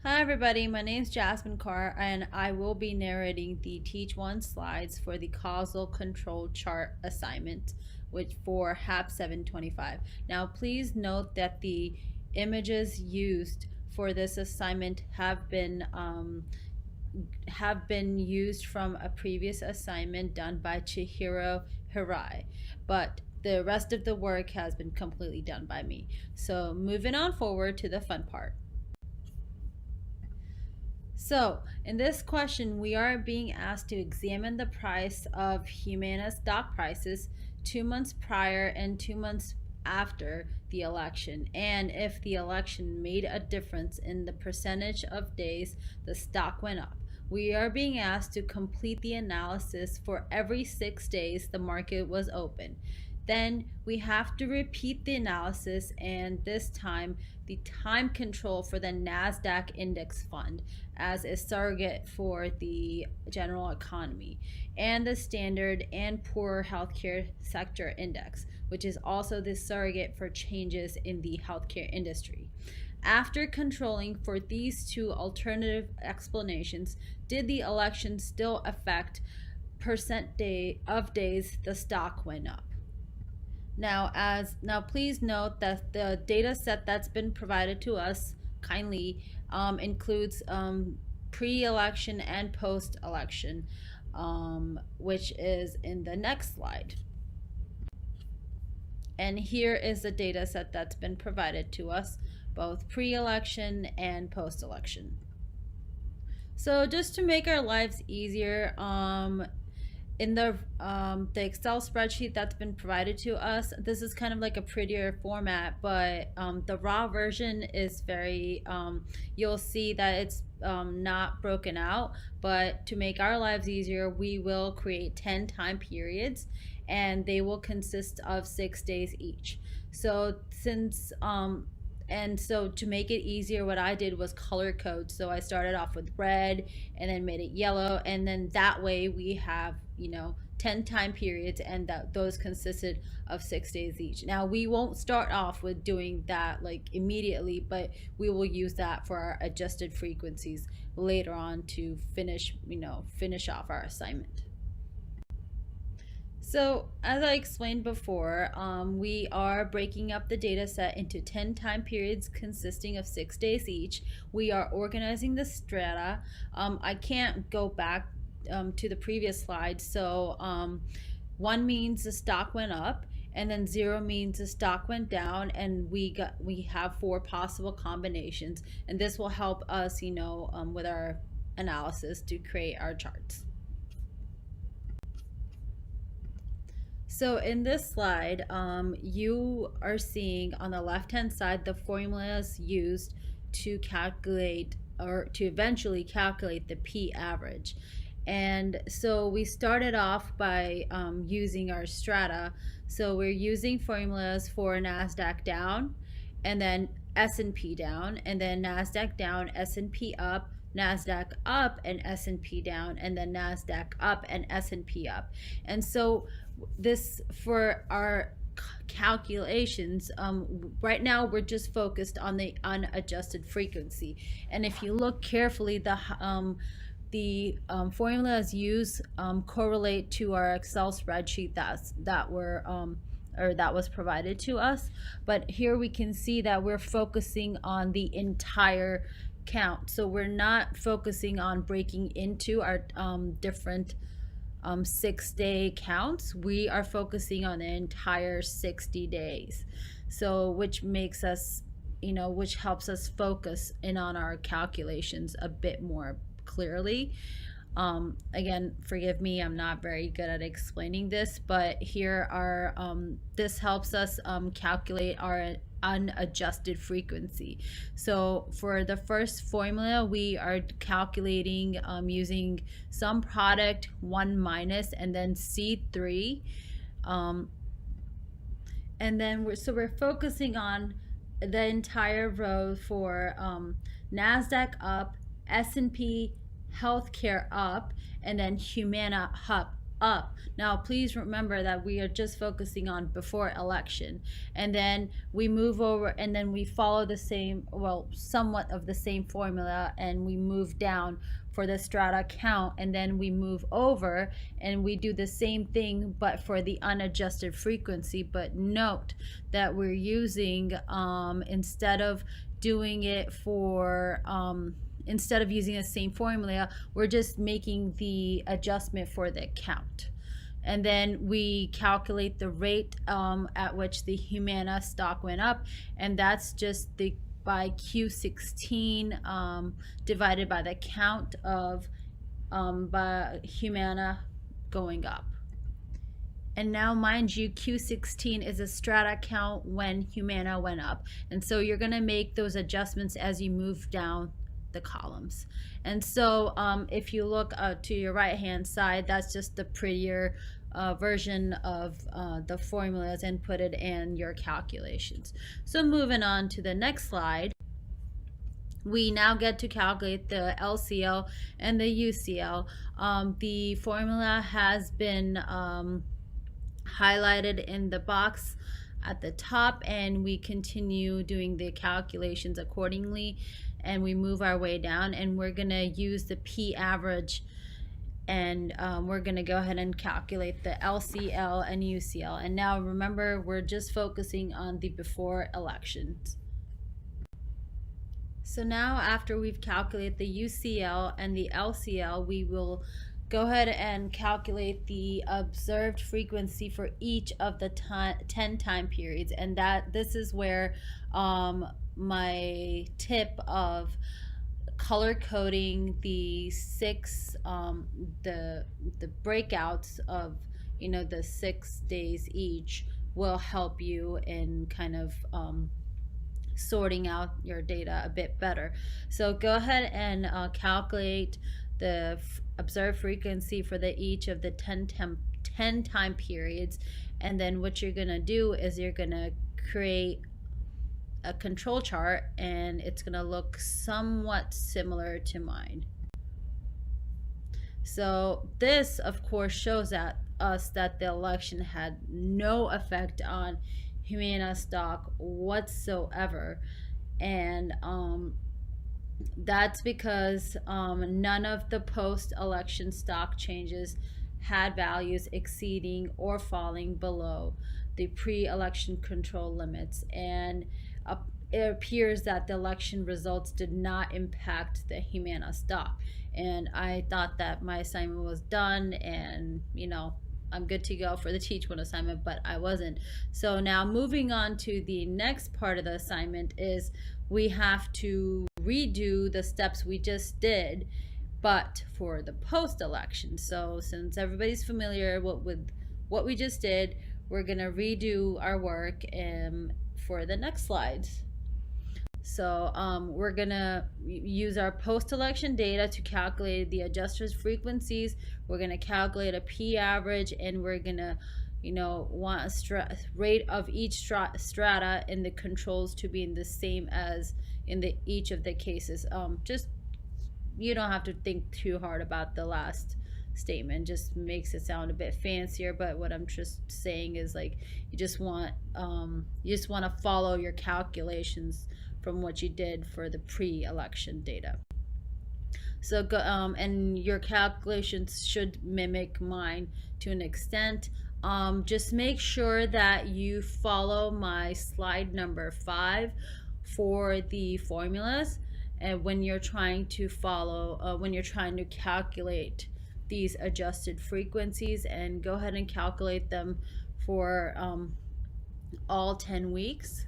Hi everybody, my name is Jasmine Carr and I will be narrating the Teach 1 slides for the causal control chart assignment which for HAP 725. Now please note that the images used for this assignment have been used from a previous assignment done by Chihiro Hirai, but the rest of the work has been completely done by me. So moving on forward to the fun part. So, in this question, we are being asked to examine the price of Humana stock prices 2 months prior and 2 months after the election, and if the election made a difference in the percentage of days the stock went up. We are being asked to complete the analysis for every 6 days the market was open. Then we have to repeat the analysis, and this time the time control for the NASDAQ index fund as a surrogate for the general economy, and the Standard and Poor Healthcare Sector Index, which is also the surrogate for changes in the healthcare industry. After controlling for these two alternative explanations, did the election still affect percent of days the stock went up? Now please note that the data set that's been provided to us kindly includes pre-election and post-election, which is in the next slide. And here is the data set that's been provided to us, both pre-election and post-election. So just to make our lives easier, in the Excel spreadsheet that's been provided to us, this is kind of like a prettier format, but the raw version is very, you'll see that it's not broken out, but to make our lives easier, we will create 10 time periods and they will consist of 6 days each. So so to make it easier, what I did was color code. So I started off with red and then made it yellow, and then that way we have 10 time periods, and those consisted of 6 days each. Now we won't start off with doing that like immediately, but we will use that for our adjusted frequencies later on to finish off our assignment. So as I explained before, we are breaking up the data set into 10 time periods consisting of 6 days each. We are organizing the strata. I can't go back to the previous slide. So 1 means the stock went up, and then 0 means the stock went down, and we have 4 possible combinations, and this will help us with our analysis to create our charts. So in this slide, you are seeing on the left-hand side the formulas used to calculate or to eventually calculate the P average. And so we started off by using our strata. So we're using formulas for NASDAQ down, and then S&P down, and then NASDAQ down, S&P up, NASDAQ up, and S&P down, and then NASDAQ up and S&P up. And so this, for our calculations, right now we're just focused on the unadjusted frequency. And if you look carefully, the formulas used correlate to our Excel spreadsheet that was provided to us. But here we can see that we're focusing on the entire count. So we're not focusing on breaking into our different 6-day counts. We are focusing on the entire 60 days. So which makes us, which helps us focus in on our calculations a bit more clearly. Again, forgive me, I'm not very good at explaining this, but here are this helps us calculate our unadjusted frequency. So for the first formula, we are calculating using sum product 1 minus and then C3, and then we're focusing on the entire row for NASDAQ up, S&P healthcare up, and then Humana up. Now, please remember that we are just focusing on before election, and then we move over and then we follow the same, well, somewhat of the same formula, and we move down for the strata count, and then we move over and we do the same thing but for the unadjusted frequency. But note that we're using, instead of doing it for instead of using the same formula, we're just making the adjustment for the count. And then we calculate the rate at which the Humana stock went up, and that's just the by Q16 divided by the count of by Humana going up. And now, mind you, Q16 is a strata count when Humana went up. And so you're going to make those adjustments as you move down the columns. And so if you look to your right hand side, that's just the prettier version of the formulas inputted and your calculations. So moving on to the next slide, we now get to calculate the LCL and the UCL. The formula has been highlighted in the box at the top, and we continue doing the calculations accordingly, and we move our way down, and we're going to use the P average, and we're going to go ahead and calculate the LCL and UCL. And now remember, we're just focusing on the before elections. So now, after we've calculated the UCL and the LCL, we will go ahead and calculate the observed frequency for each of the 10 time periods. And that this is where my tip of color coding the six the breakouts of the 6 days each will help you in kind of sorting out your data a bit better. So go ahead and calculate the observed frequency for each of the 10 time periods, and then what you're going to do is you're going to create a control chart, and it's going to look somewhat similar to mine. So this, of course, shows us that the election had no effect on Humana stock whatsoever, and that's because none of the post-election stock changes had values exceeding or falling below the pre-election control limits, and it appears that the election results did not impact the Humana stock. And I thought that my assignment was done, and I'm good to go for the Teach One assignment, but I wasn't. So now moving on to the next part of the assignment is we have to redo the steps we just did, but for the post-election. So since everybody's familiar with what we just did, we're going to redo our work for the next slides. So we're going to use our post-election data to calculate the adjusters' frequencies. We're going to calculate a P average, and we're going to want a rate of each strata in the controls to be in the same as in each of the cases. Just you don't have to think too hard about the last statement, just makes it sound a bit fancier, but what I'm just saying is, like, you just want to follow your calculations from what you did for the pre-election data. So go and your calculations should mimic mine to an extent. Just make sure that you follow my slide number 5 for the formulas, and when you're trying to calculate these adjusted frequencies, and go ahead and calculate them for all 10 weeks.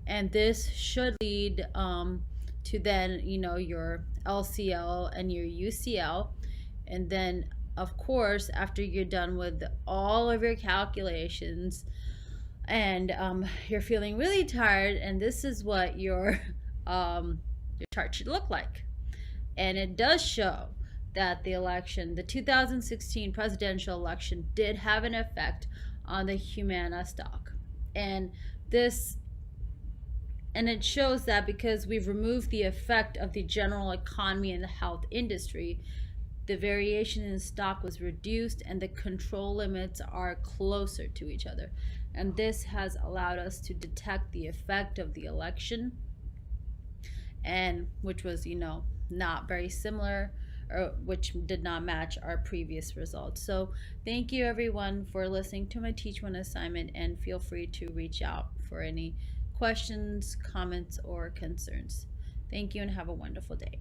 And this should lead to then your LCL and your UCL. And then, of course, after you're done with all of your calculations and you're feeling really tired, and this is what your chart should look like. And it does show that the 2016 presidential election did have an effect on the Humana stock. And it shows that because we've removed the effect of the general economy and the health industry, the variation in stock was reduced and the control limits are closer to each other. And this has allowed us to detect the effect of the election, and which was, not very similar, or which did not match our previous results. So thank you everyone for listening to my Teach One assignment, and feel free to reach out for any questions, comments, or concerns. Thank you and have a wonderful day.